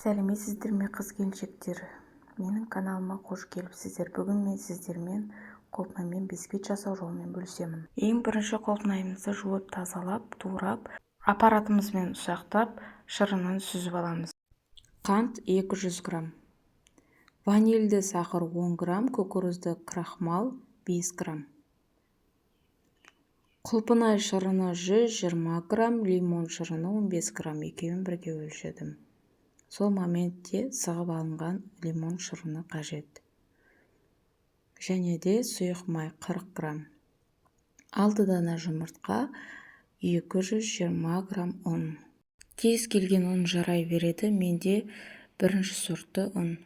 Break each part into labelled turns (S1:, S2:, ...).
S1: Сәлеметсіздер ме қыз-келіншектер? Менің каналыма қош келіпсіздер. Бүгін мен сіздермен құлпынаймен бисквит жасау жолымен бөлісемін. Ең бірінші құлпынайымызды жуып тазалап, турап, аппаратымызбен ұсақтап, шырынын сүзіп аламыз. Қант 200 грамм. Ванильді сахар 10 грамм, кукурузды крахмал 5 грамм. Құлпынай шырыны 120 грамм, лимон шырыны 15 грамм. Екеуін бірге өлшедім. Сол моментте сығып алынған лимон шырыны қажет. Және де сұйық май 40 грамм. 6 дана жұмыртқа, 220 грамм ұн. Кез келген ұн жарай береді, менде бірінші сортты ұн.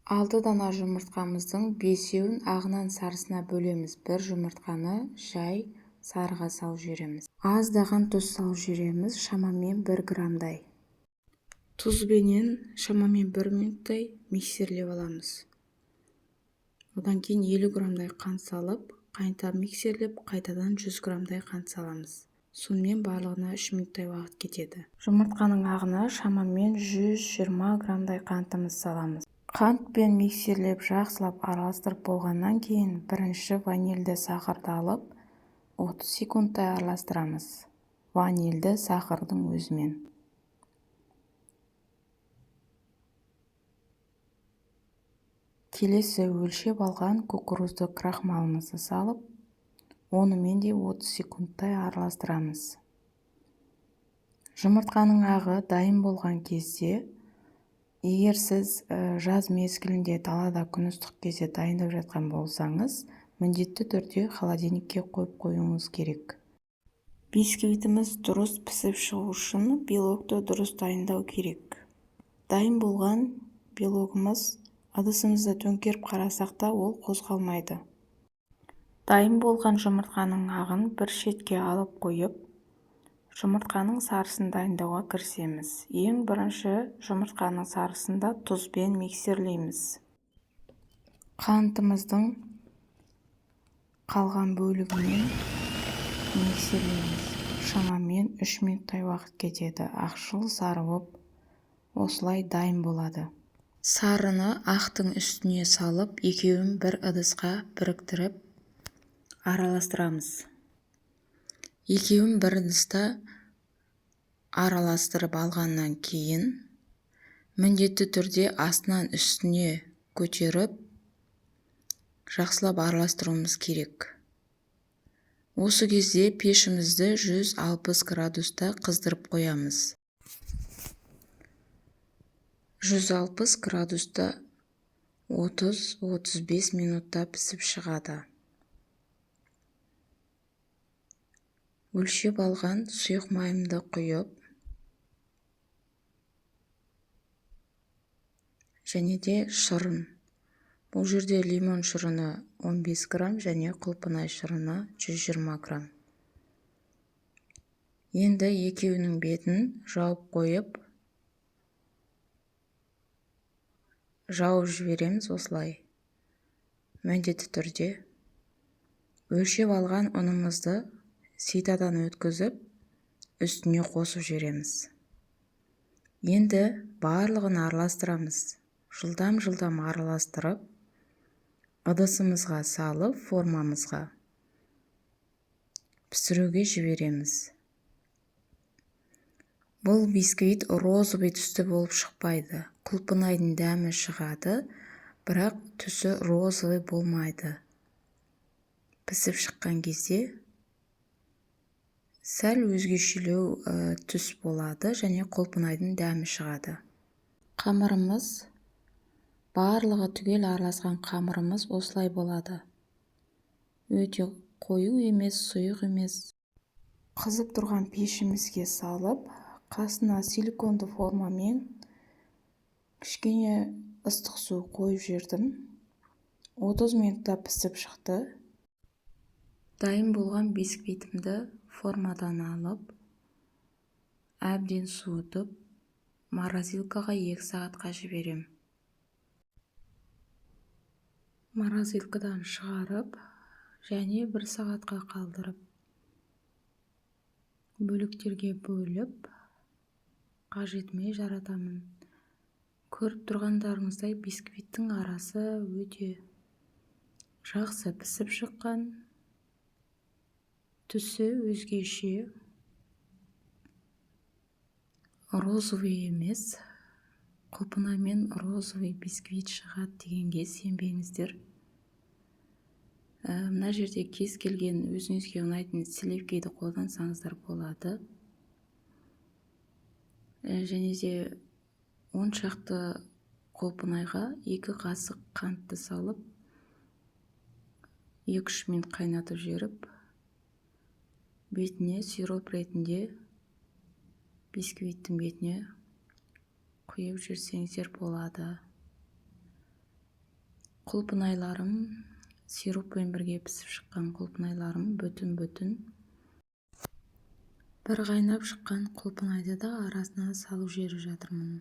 S1: 6 дана жұмыртқамыздың 5-еуін ағынан сарысына бөлеміз. Бір жұмыртқаны жай сарыға салып жібереміз. Аздаған тұз салып жібереміз, шамамен 1 граммдай. Тұзбенен шамамен 1 минуттай миксерлеп аламыз. Одан кейін 50 граммдай қант салып, қайта миксерлеп, қайтадан 100 граммдай қант саламыз. Сонымен барлығына 3 минуттай уақыт кетеді. Жұмыртқаның ағына шамамен 120 граммдай қантымыз саламыз. Қантпен миксерлеп, жақсылап араластырып болғаннан кейін бірінші ванильді сахарды алып, 30 секундтай араластырамыз. Ванильді сахардың өзімен. Келесі өлшеп алған кукурузды крахмалымызды салып, онымен де 30 секундтай араластырамыз. Жұмыртқаның ағы дайын болған кезде, егер сіз жаз мезгілінде далада күн ыстық кезде дайындап жатқан болсаңыз, міндетті түрде холодильникке қойып қоюыңыз керек. Бисквитіміз дұрыс пісіп шығу үшін белокты дұрыс дайындау керек. Дайын болған белогымыз ыдысымызды төңкеріп қарасақ та ол қозғалмайды. Дайын болған жұмыртқаның ағын бір шетке алып қойып, жұмыртқаның сарысын дайындауға кірісеміз. Ең бірінші жұмыртқаның сарысында тұзбен миксерлейміз. Қантымыздың қалған бөлігімен миксерлейміз. Шамамен 3 минуттай уақыт кетеді. Ақшыл сары болып, осылай дайын болады. Сарыны ақтың үстіне салып, екеуін бір ыдысқа біріктіріп араластырамыз. Екеуін бір ыдыста араластырып алғаннан кейін, міндетті түрде астынан үстіне көтеріп, жақсылап араластыруымыз керек. Осы кезде пешімізді 160 градуста қыздырып қоямыз. 160 градуста 30-35 минутта пісіп шығады. Өлшеп алған сұйық майымды құйып, және де шырын. Бұл жерде лимон шырыны 15 грамм және құлпынай шырыны 120 грамм. Енді екеуінің бетін жауып қойып, жауып жібереміз осылай. Міндетті түрде өлшеп алған ұнымызды ситадан өткізіп, үстіне қосып жібереміз. Енді барлығын араластырамыз. Жылдам араластырып, ыдысымызға салып, формамызға пісіруге жібереміз. Бұл бисквит розовый түсті болып шықпайды. Құлпынайдың дәмі шығады, бірақ түсі розовый болмайды. Пісіп шыққан кезде сәл өзгешелеу түс болады және құлпынайдың дәмі шығады. Қамырымыз, барлығы түгел араласқан қамырымыз осылай болады. Өте қою емес, сұйық емес. Қызып тұрған пешімізге салып, қасына силиконды формамен кішкене ыстық су қойып жібердім. 30 минутта пісіп шықты. Дайын болған бисквитімді формадан алып, әбден суытып, морозилкаға 2 сағатқа жіберем. Морозилкадан шығарып, және 1 сағатқа қалдырып, бөліктерге бөліп, қажетіме жаратамын. Көріп тұрғандарыңыздай бисквиттің арасы өте жақсы пісіп шыққан. Түсі өзгеше. Розовый емес, құлпынаймен розовый бисквит шығады дегенге сенбеңіздер. Мына жерде кез келген өзіңізге ұнайтын сливкиді қолдансаңыздар болады. Және де 10 шақты құлпынайға 2 қасық қантты салып, 2-3 минут қайнатып жіберіп, бетіне сироп ретінде бисквиттің бетіне құйып жүрсеңіздер болады. Құлпынайларым, сироппен бірге пісіп шыққан құлпынайларым бүтін-бүтін. Бір қайнап шыққан құлпынайды да арасына салып жіберіп жатырмын.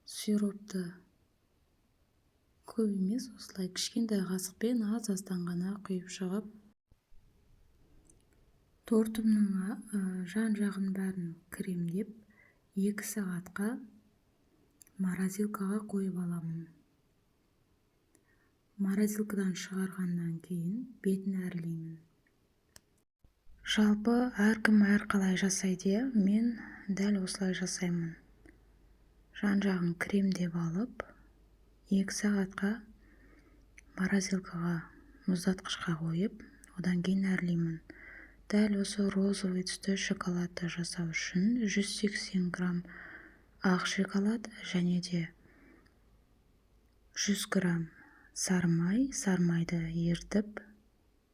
S1: Сиропты көп емес, осылай кішкентай қасықпен аз-аздан ғана құйып шығып, тортымның жан-жағын бәрін кремдеп 2 сағатқа морозилкаға қойып аламын. Морозилкадан шығарғаннан кейін бетін әрлеймін. Жалпы әркім әрқалай жасайды, мен дәл осылай жасаймын. Жан-жағын кремдеп алып, 2 сағатқа морозилкаға, мұздатқышқа қойып, одан кейін әрлеймін. Дәл осы розовый түсті шоколадты жасау үшін 180 грамм ақ шоколад және де 100 грамм сармайды ертіп,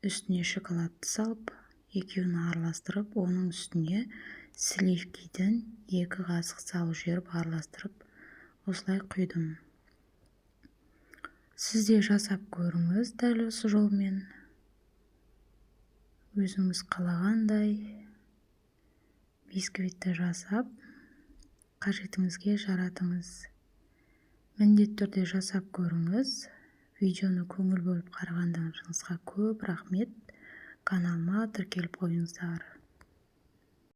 S1: үстіне шоколадты салып, екеуін араластырып, оның үстіне сливкиден 2 қасық салып жіберіп араластырып, осылай құйдым. Сіз де жасап көріңіз дәл осы жолмен. Өзіңіз қалағандай бисквитті жасап, қажетіңізге жаратыңыз. Міндетті түрде жасап көріңіз. Видеоны көңіл бөліп қарағандарыңызға көп рахмет. Каналыма тіркеліп қойыңыздар.